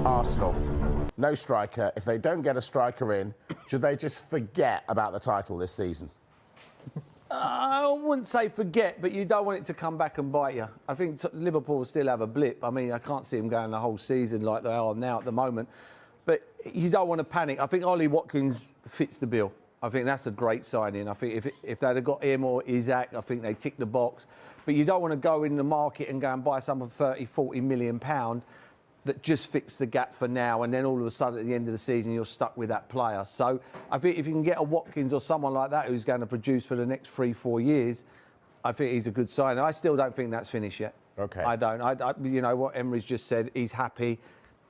Arsenal, no striker. If they don't get a striker in, should they just forget about the title this season? I wouldn't say forget, but you don't want it to come back and bite you. I think Liverpool will still have a blip. I mean, I can't see them going the whole season like they are now at the moment. But you don't want to panic. I think Ollie Watkins fits the bill. I think that's a great signing. I think if they'd have got him or Isaac, I think they tick the box. But you don't want to go in the market and go and buy someone for 30, 40 million pound that just fits the gap for now, and then all of a sudden at the end of the season you're stuck with that player. So I think if you can get a Watkins or someone like that who's going to produce for the next 3-4 years, I think he's a good sign. I still don't think that's finished yet. Okay. I don't. You know what Emery's just said. He's happy.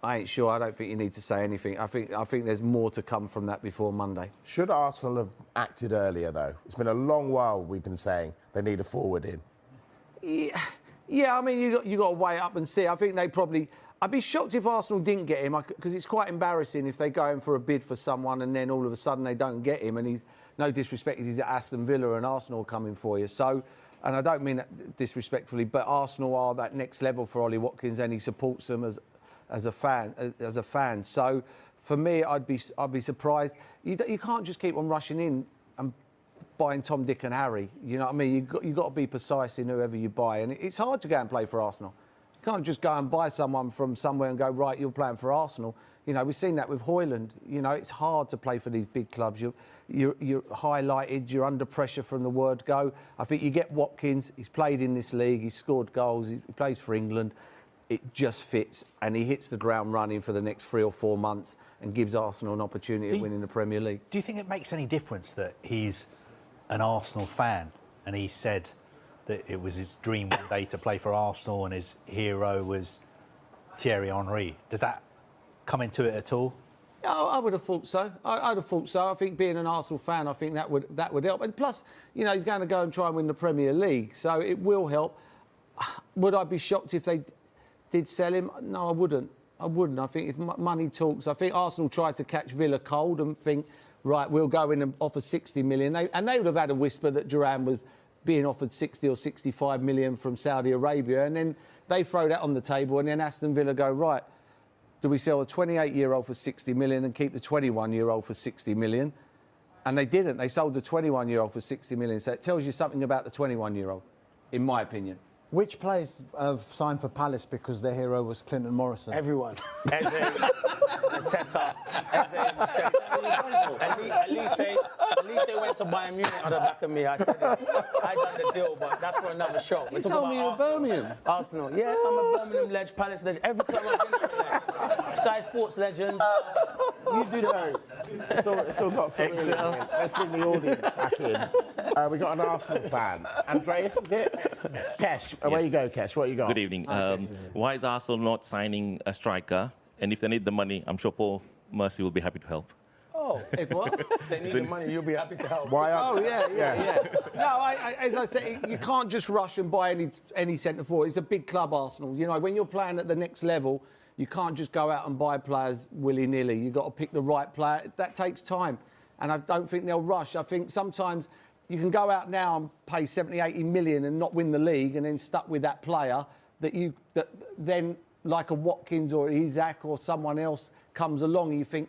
I ain't sure. I don't think you need to say anything. I think there's more to come from that before Monday. Should Arsenal have acted earlier though? It's been a long while we've been saying they need a forward in. Yeah. I mean you got to weigh up and see. I think they probably. I'd be shocked if Arsenal didn't get him, because it's quite embarrassing if they go in for a bid for someone and then all of a sudden they don't get him, and he's, no disrespect, he's at Aston Villa and Arsenal are coming for you. So, and I don't mean that disrespectfully, but Arsenal are that next level for Ollie Watkins, and he supports them as a fan. So, for me, I'd be surprised. You can't just keep on rushing in and buying Tom, Dick, and Harry. You know what I mean? You've got to be precise in whoever you buy, and it's hard to go and play for Arsenal. You can't just go and buy someone from somewhere and go, right, you're playing for Arsenal. You know, we've seen that with Højlund. You know, it's hard to play for these big clubs. You're highlighted, you're under pressure from the word go. I think you get Watkins, he's played in this league, he's scored goals, he plays for England. It just fits, and he hits the ground running for the next 3 or 4 months and gives Arsenal an opportunity of winning the Premier League. Do you think it makes any difference that he's an Arsenal fan and he said that it was his dream one day to play for Arsenal and his hero was Thierry Henry? Does that come into it at all? Yeah, I would have thought so. I'd have thought so. I think being an Arsenal fan, I think that would help. And plus, you know, he's going to go and try and win the Premier League, so it will help. Would I be shocked if they did sell him? No, I wouldn't. I think if money talks, I think Arsenal tried to catch Villa cold and think, right, we'll go in and offer 60 million. They would have had a whisper that Duran was being offered 60 or 65 million from Saudi Arabia, and then they throw that on the table, and then Aston Villa go, right, do we sell a 28-year-old for 60 million and keep the 21-year-old for 60 million? And they didn't. They sold the 21-year-old for 60 million. So it tells you something about the 21-year-old, in my opinion. Which players have signed for Palace because their hero was Clinton Morrison? Everyone. Teta. At least they went to Bayern Munich on the back of me. I said it. I done the deal, but that's for another show. You told me you're Birmingham. Arsenal. Yeah, I'm a Birmingham legend, Palace legend. Every club I've been in, Sky Sports legend. You do the rest. It's all got some really. Let's bring the audience back in. We got an Arsenal fan. Andreas, is it? Kesh. Where you go, Kesh? What you got? Good evening. Why is Arsenal not signing a striker? And if they need the money, I'm sure Paul Mercy will be happy to help. Oh, if what? They need the money, you'll be happy to help. Why? Oh, yeah. No, as I say, you can't just rush and buy any centre forward. It's a big club, Arsenal. You know, when you're playing at the next level, you can't just go out and buy players willy-nilly. You've got to pick the right player. That takes time. And I don't think they'll rush. I think sometimes you can go out now and pay 70, 80 million and not win the league and then stuck with that player that then, like a Watkins or Isaac or someone else comes along and you think,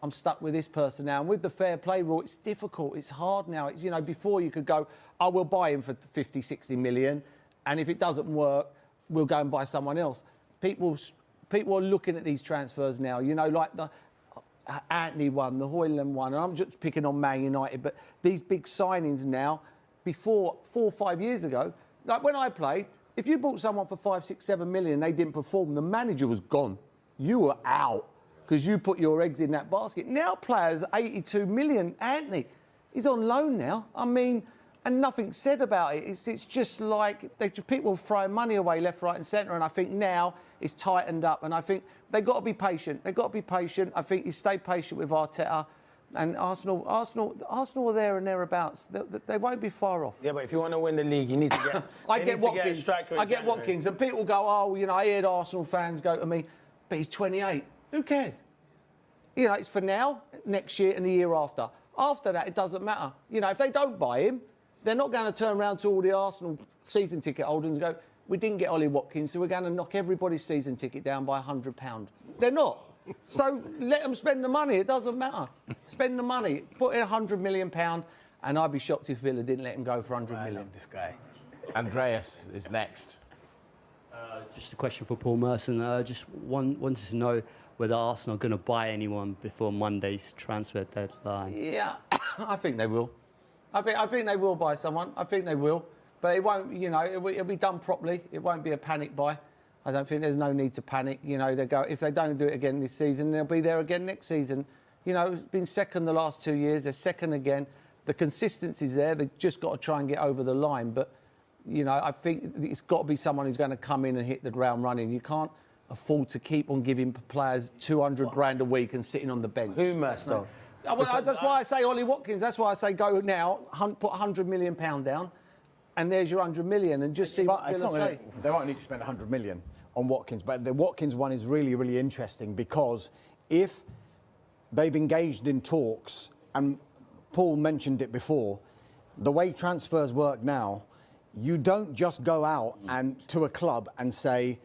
I'm stuck with this person now. And with the fair play rule, it's difficult. It's hard now. It's, you know, before you could go, I will buy him for 50, 60 million. And if it doesn't work, we'll go and buy someone else. People are looking at these transfers now, you know, like the Anthony one, the Højlund one. And I'm just picking on Man United. But these big signings now, before 4 or 5 years ago, like when I played, if you bought someone for 5, 6, 7 million and they didn't perform, the manager was gone. You were out because you put your eggs in that basket. Now players, 82 million. Anthony, he's on loan now. I mean, and nothing said about it. It's just like people throwing money away left, right and centre. And I think now it's tightened up. And I think they've got to be patient. They've got to be patient. I think you stay patient with Arteta. And Arsenal are there and thereabouts. They won't be far off. Yeah, but if you want to win the league, you need to get. I get Watkins, and people go, oh, you know, I heard Arsenal fans go to me, but he's 28. Who cares? You know, it's for now, next year, and the year after. After that, it doesn't matter. You know, if they don't buy him, they're not going to turn around to all the Arsenal season ticket holders and go, we didn't get Ollie Watkins, so we're going to knock everybody's season ticket down by £100. They're not. So let them spend the money. It doesn't matter. Spend the money. Put in £100 million, and I'd be shocked if Villa didn't let him go for 100 million. I love this guy. Andreas is next. Just a question for Paul Merson. Just wanted to know whether Arsenal are going to buy anyone before Monday's transfer deadline. Yeah, I think they will. I think they will buy someone. I think they will. But it won't, it'll be done properly. It won't be a panic buy. I don't think there's no need to panic. If they don't do it again this season, they'll be there again next season. It's been second the last 2 years. They're second again. The consistency's there. They've just got to try and get over the line. But, I think it's got to be someone who's going to come in and hit the ground running. You can't afford to keep on giving players 200 grand a week and sitting on the bench. Who must though? That's why I say Ollie Watkins. That's why I say go now, put £100 million down, and there's your 100 million, and just see what Villa say. They won't need to spend 100 million on Watkins, but the Watkins one is really, really interesting because if they've engaged in talks, and Paul mentioned it before, the way transfers work now, you don't just go out and to a club and say,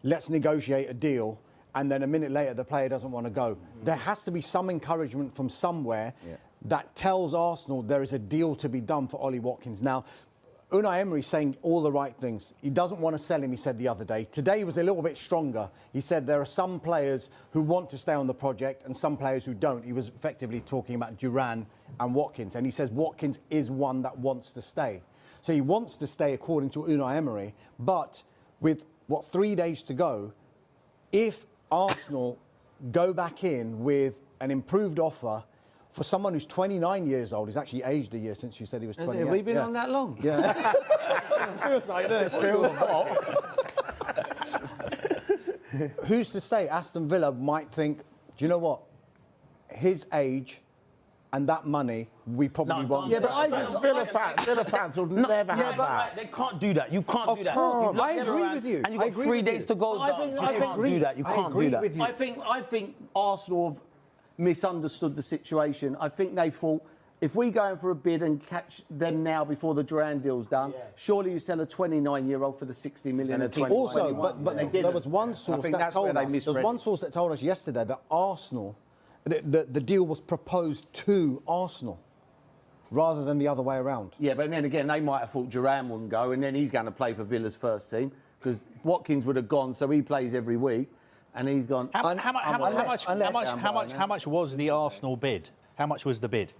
let's negotiate a deal, and then a minute later the player doesn't want to go. There has to be some encouragement from somewhere that tells Arsenal there is a deal to be done for Ollie Watkins. Now, Unai Emery's saying all the right things. He doesn't want to sell him, he said the other day. Today he was a little bit stronger. He said there are some players who want to stay on the project and some players who don't. He was effectively talking about Duran and Watkins, and he says Watkins is one that wants to stay. So he wants to stay according to Unai Emery, but with, 3 days to go, if Arsenal go back in with an improved offer for someone who's 29 years old, he's actually aged a year since you said he was 28. Have we been on that long? Yeah. Feels like this. Feels hot. Who's to say Aston Villa might think, do you know what? His age and that money, we probably won't. Yeah, but I just Villa fans will never have that. They can't do that. You can't do that. I agree with you. And you've got 3 days to go. I can't do that. You can't do that. I think Arsenal have misunderstood the situation. I think they thought, if we go in for a bid and catch them now before the Duran deal's done, surely you sell a 29-year-old for the 60 million. Also, but there was one source that told us. There was one source that told us yesterday that Arsenal, the deal was proposed to Arsenal rather than the other way around. Yeah, but then again, they might have thought Duran wouldn't go, and then he's going to play for Villa's first team because Watkins would have gone, so he plays every week. And he's gone. How much was the Arsenal bid? How much was the bid?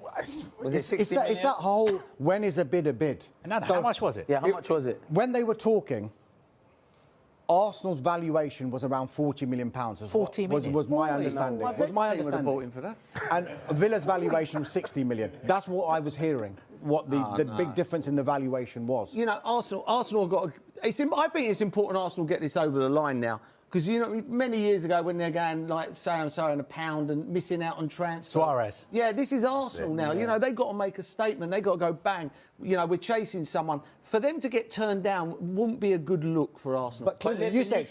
Was it 60 million? It's that whole, when is a bid a bid? And how much was it? Yeah, how much was it? When they were talking, Arsenal's valuation was around £40 million. 40 million? Was my understanding. Was my understanding. Bought him for that. And Villa's valuation was 60 million. That's what I was hearing, what the big difference in the valuation was. Arsenal got... I think it's important Arsenal get this over the line now. Because, many years ago when they're going like so-and-so and a pound and missing out on transfers. Suarez. Yeah, this is Arsenal now. Yeah. They've got to make a statement. They've got to go bang. We're chasing someone. For them to get turned down wouldn't be a good look for Arsenal. But listen,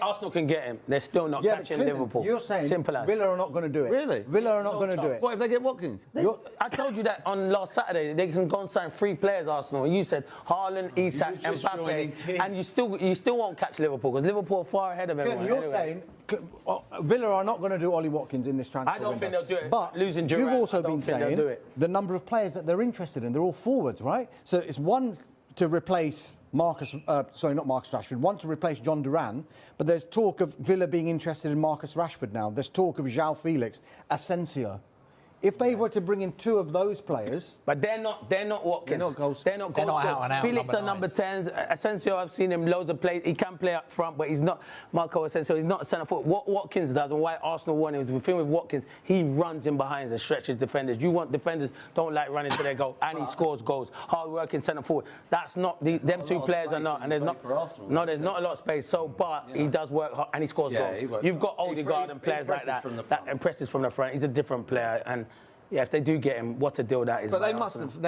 Arsenal can get him. They're still not catching Liverpool. You're saying Villa are not going to do it. Really? Villa are not going to do it. What if they get Watkins? I told you that on last Saturday. They can go and sign 3 players, Arsenal. And you said Haaland, Isak and Mbappe. And you still won't catch Liverpool because Liverpool are far ahead of everyone. You're saying Villa are not going to do Ollie Watkins in this transfer I don't think they'll do it. But losing Durant, you've also been saying the number of players that they're interested in. They're all forwards, right? So it's one to replace not Marcus Rashford, one to replace John Duran, but there's talk of Villa being interested in Marcus Rashford now. There's talk of João Felix, Asensio. If they were to bring in 2 of those players... But they're not Watkins. They're not goals. They're not out and out. Felix are number 10s. Asensio, I've seen him loads of plays. He can play up front, but he's not Marco Asensio. He's not a centre forward. What Watkins does and why Arsenal won is the thing with Watkins, he runs in behind and stretches defenders. You want defenders don't like running to their goal, and he scores goals. Hard working centre forward. That's not them 2 players are not, and there's not there's not a lot of space. So, but he does work hard and he scores goals. You've got Odegaard and players like that impresses from the front. He's a different player and. Yeah, if they do get him, what a deal that is. But they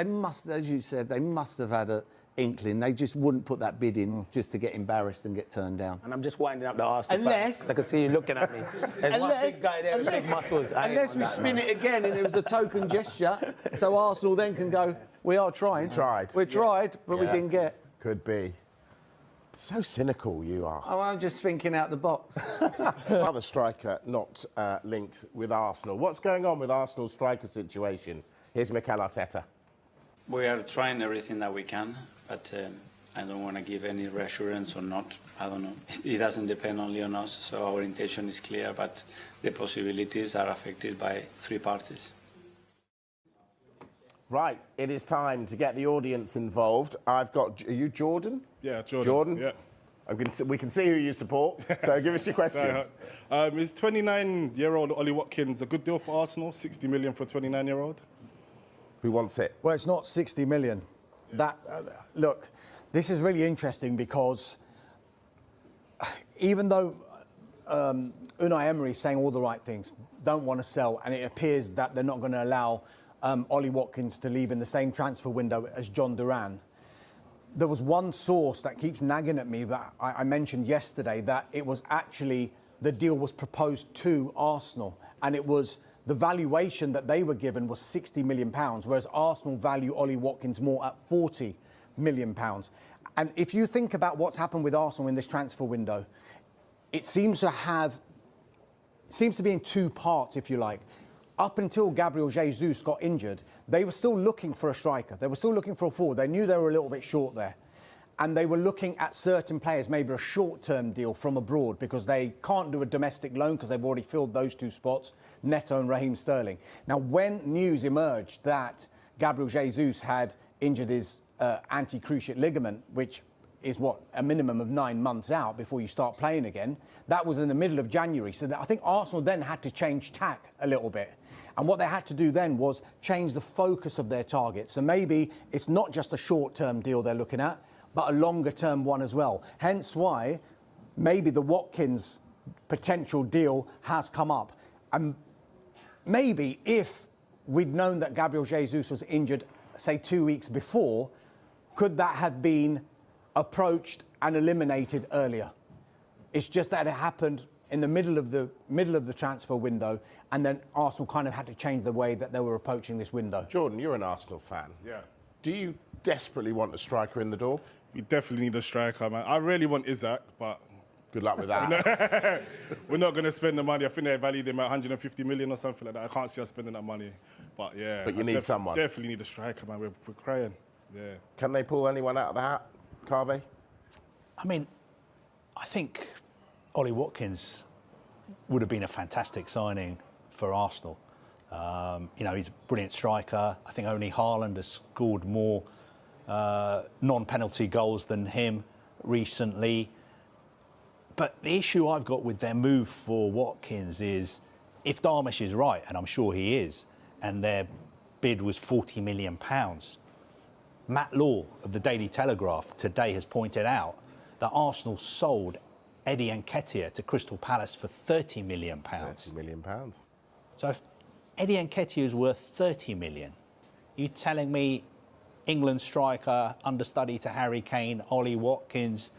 must, as you said, they must have had an inkling. They just wouldn't put that bid in just to get embarrassed and get turned down. And I'm just winding up the Arsenal fans. I can see you looking at me. There's one big guy there with big muscles. Unless we spin it again and it was a token gesture, so Arsenal then can go, we are trying. Tried. We tried, but we didn't get. Could be. So cynical you are. Oh, I'm just thinking out the box. Another striker not linked with Arsenal. What's going on with Arsenal's striker situation? Here's Mikel Arteta. We are trying everything that we can, but I don't want to give any reassurance or not. I don't know. It doesn't depend only on us, so our intention is clear, but the possibilities are affected by three parties. Right, it is time to get the audience involved. Are you Jordan? Yeah, Jordan. Jordan? Yeah. We can see who you support, so give us your question. Is 29-year-old Ollie Watkins a good deal for Arsenal? 60 million for a 29-year-old? Who wants it? Well, it's not 60 million. Yeah. Look, this is really interesting because even though Unai Emery is saying all the right things, don't want to sell, and it appears that they're not going to allow Ollie Watkins to leave in the same transfer window as John Duran. There was one source that keeps nagging at me that I mentioned yesterday, that it was actually the deal was proposed to Arsenal, and it was the valuation that they were given was £60 million, whereas Arsenal value Ollie Watkins more at £40 million. And if you think about what's happened with Arsenal in this transfer window, it seems to be in two parts, if you like. Up until Gabriel Jesus got injured, they were still looking for a striker. They were still looking for a forward. They knew they were a little bit short there. And they were looking at certain players, maybe a short-term deal from abroad, because they can't do a domestic loan because they've already filled those two spots, Neto and Raheem Sterling. Now, when news emerged that Gabriel Jesus had injured his anti-cruciate ligament, which is a minimum of 9 months out before you start playing again, that was in the middle of January. So I think Arsenal then had to change tack a little bit. And what they had to do then was change the focus of their target. So maybe it's not just a short-term deal they're looking at, but a longer-term one as well. Hence why maybe the Watkins potential deal has come up. And maybe if we'd known that Gabriel Jesus was injured, say 2 weeks before, could that have been approached and eliminated earlier? It's just that it happened in the middle of the transfer window, and then Arsenal kind of had to change the way that they were approaching this window. Jordan, you're an Arsenal fan. Yeah. Do you desperately want a striker in the door? We definitely need a striker, man. I really want Isaac, but... Good luck with that. We're not going to spend the money. I think they valued him at 150 million or something like that. I can't see us spending that money. But, yeah. But you need someone. Definitely need a striker, man. We're crying. Yeah. Can they pull anyone out of the hat, Carvey? I mean, I think Ollie Watkins would have been a fantastic signing for Arsenal. He's a brilliant striker. I think only Haaland has scored more non-penalty goals than him recently. But the issue I've got with their move for Watkins is, if Darmish is right, and I'm sure he is, and their bid was £40 million, Matt Law of the Daily Telegraph today has pointed out that Arsenal sold Eddie Nketiah to Crystal Palace for £30 million. £30 million. So if Eddie Nketiah is worth 30 million, you telling me England striker, understudy to Harry Kane, Ollie Watkins,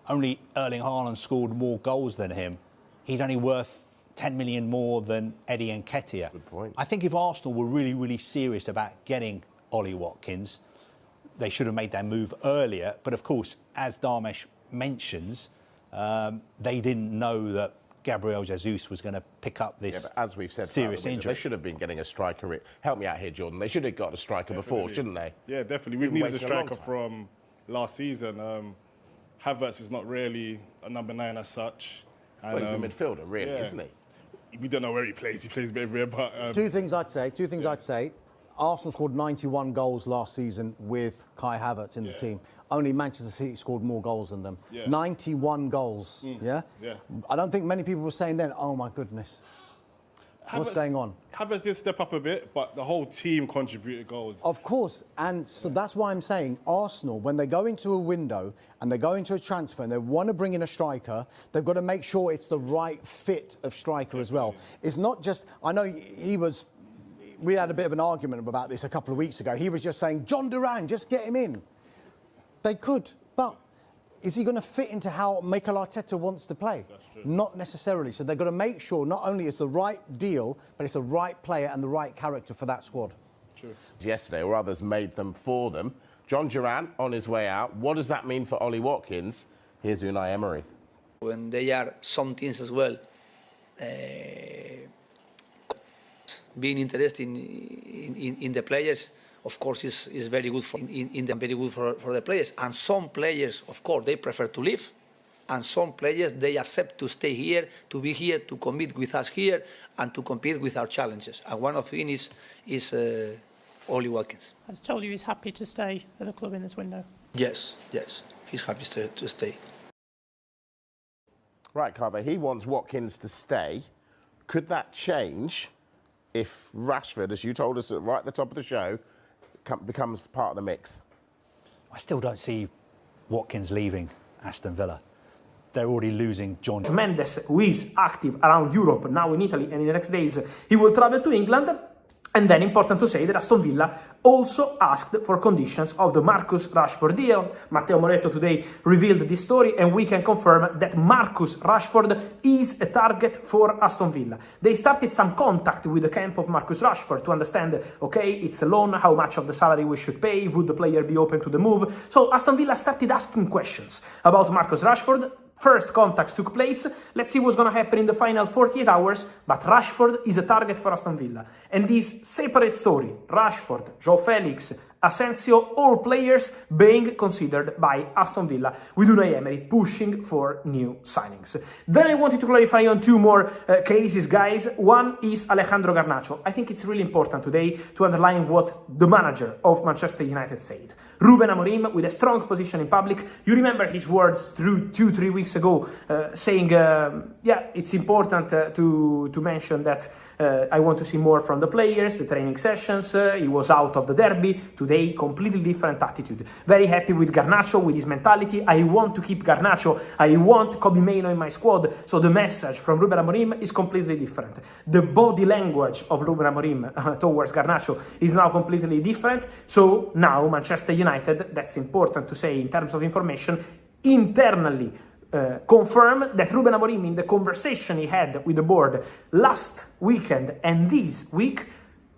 only Erling Haaland scored more goals than him, he's only worth 10 million more than Eddie Nketiah. Good point. I think if Arsenal were really, really serious about getting Ollie Watkins, they should have made their move earlier. But of course, as Darmesh mentions, they didn't know that Gabriel Jesus was going to pick up this as we've said, serious injury. They should have been getting a striker. Help me out here, Jordan. They should have got a striker before, shouldn't they? Yeah, definitely. We've needed a striker from last season. Havertz is not really a number 9 as such. And, he's a midfielder, really, isn't he? We don't know where he plays. He plays a bit everywhere, but... Two things I'd say. Arsenal scored 91 goals last season with Kai Havertz in the team. Only Manchester City scored more goals than them. 91 goals, yeah? I don't think many people were saying then, oh, my goodness. What's going on? Havertz did step up a bit, but the whole team contributed goals. Of course, and so that's why I'm saying Arsenal, when they go into a window and they go into a transfer and they want to bring in a striker, they've got to make sure it's the right fit of striker as well. It's not just, I know we had a bit of an argument about this a couple of weeks ago. He was just saying, John Duran, just get him in. They could, but is he going to fit into how Mikel Arteta wants to play? Not necessarily. So they've got to make sure not only it's the right deal, but it's the right player and the right character for that squad. True. Yesterday, or others made them for them. John Duran on his way out. What does that mean for Ollie Watkins? Here's Unai Emery. When they are some teams as well, being interested in the players, of course, is very good for the players. And some players, of course, they prefer to leave. And some players, they accept to stay here, to be here, to compete with us here, and to compete with our challenges. And one of them is Ollie Watkins. Has told you he's happy to stay at the club in this window? Yes, he's happy to stay. Right, Carver, he wants Watkins to stay. Could that change if Rashford, as you told us right at the top of the show, becomes part of the mix? I still don't see Watkins leaving Aston Villa. They're already losing John Mendes, who is active around Europe, now in Italy, and in the next days he will travel to England. And then important to say that Aston Villa also asked for conditions of the Marcus Rashford deal. Matteo Moretto today revealed this story, and we can confirm that Marcus Rashford is a target for Aston Villa. They started some contact with the camp of Marcus Rashford to understand, okay, it's a loan, how much of the salary we should pay, would the player be open to the move? So Aston Villa started asking questions about Marcus Rashford. First contacts took place. Let's see what's going to happen in the final 48 hours. But Rashford is a target for Aston Villa. And this separate story, Rashford, João Felix, Asensio, all players being considered by Aston Villa, with Unai Emery pushing for new signings. Then I wanted to clarify on two more cases, guys. One is Alejandro Garnacho. I think it's really important today to underline what the manager of Manchester United said. Ruben Amorim, with a strong position in public. You remember his words through 2-3 weeks ago, saying, yeah, it's important to mention that I want to see more from the players, the training sessions. He was out of the derby. Today, completely different attitude. Very happy with Garnacho, with his mentality. I want to keep Garnacho. I want Kobbie Mainoo in my squad. So the message from Ruben Amorim is completely different. The body language of Ruben Amorim towards Garnacho is now completely different. So now Manchester United, that's important to say in terms of information, internally confirm that Ruben Amorim, in the conversation he had with the board last weekend and this week,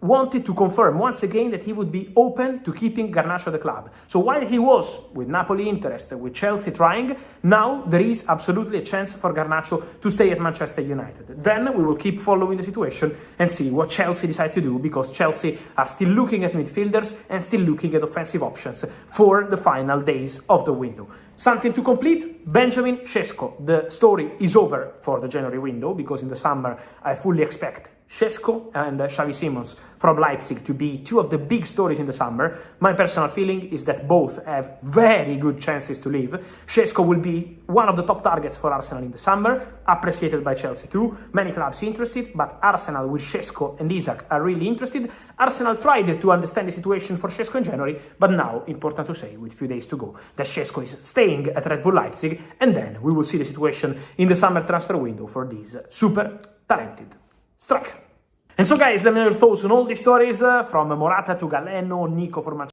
wanted to confirm once again that he would be open to keeping Garnacho at the club. So while he was with Napoli interest, with Chelsea trying, now there is absolutely a chance for Garnacho to stay at Manchester United. Then we will keep following the situation and see what Chelsea decide to do, because Chelsea are still looking at midfielders and still looking at offensive options for the final days of the window. Something to complete, Benjamin Sesko. The story is over for the January window, because in the summer I fully expect Sesko and Xavi Simons from Leipzig to be two of the big stories in the summer. My personal feeling is that both have very good chances to leave. Sesko will be one of the top targets for Arsenal in the summer, appreciated by Chelsea too. Many clubs interested, but Arsenal with Sesko and Isak are really interested. Arsenal tried to understand the situation for Sesko in January, but now, important to say, with few days to go, that Sesko is staying at Red Bull Leipzig, and then we will see the situation in the summer transfer window for this super talented striker. And so guys, let me know your thoughts on all these stories, from Morata to Galeno, Nico for Manchester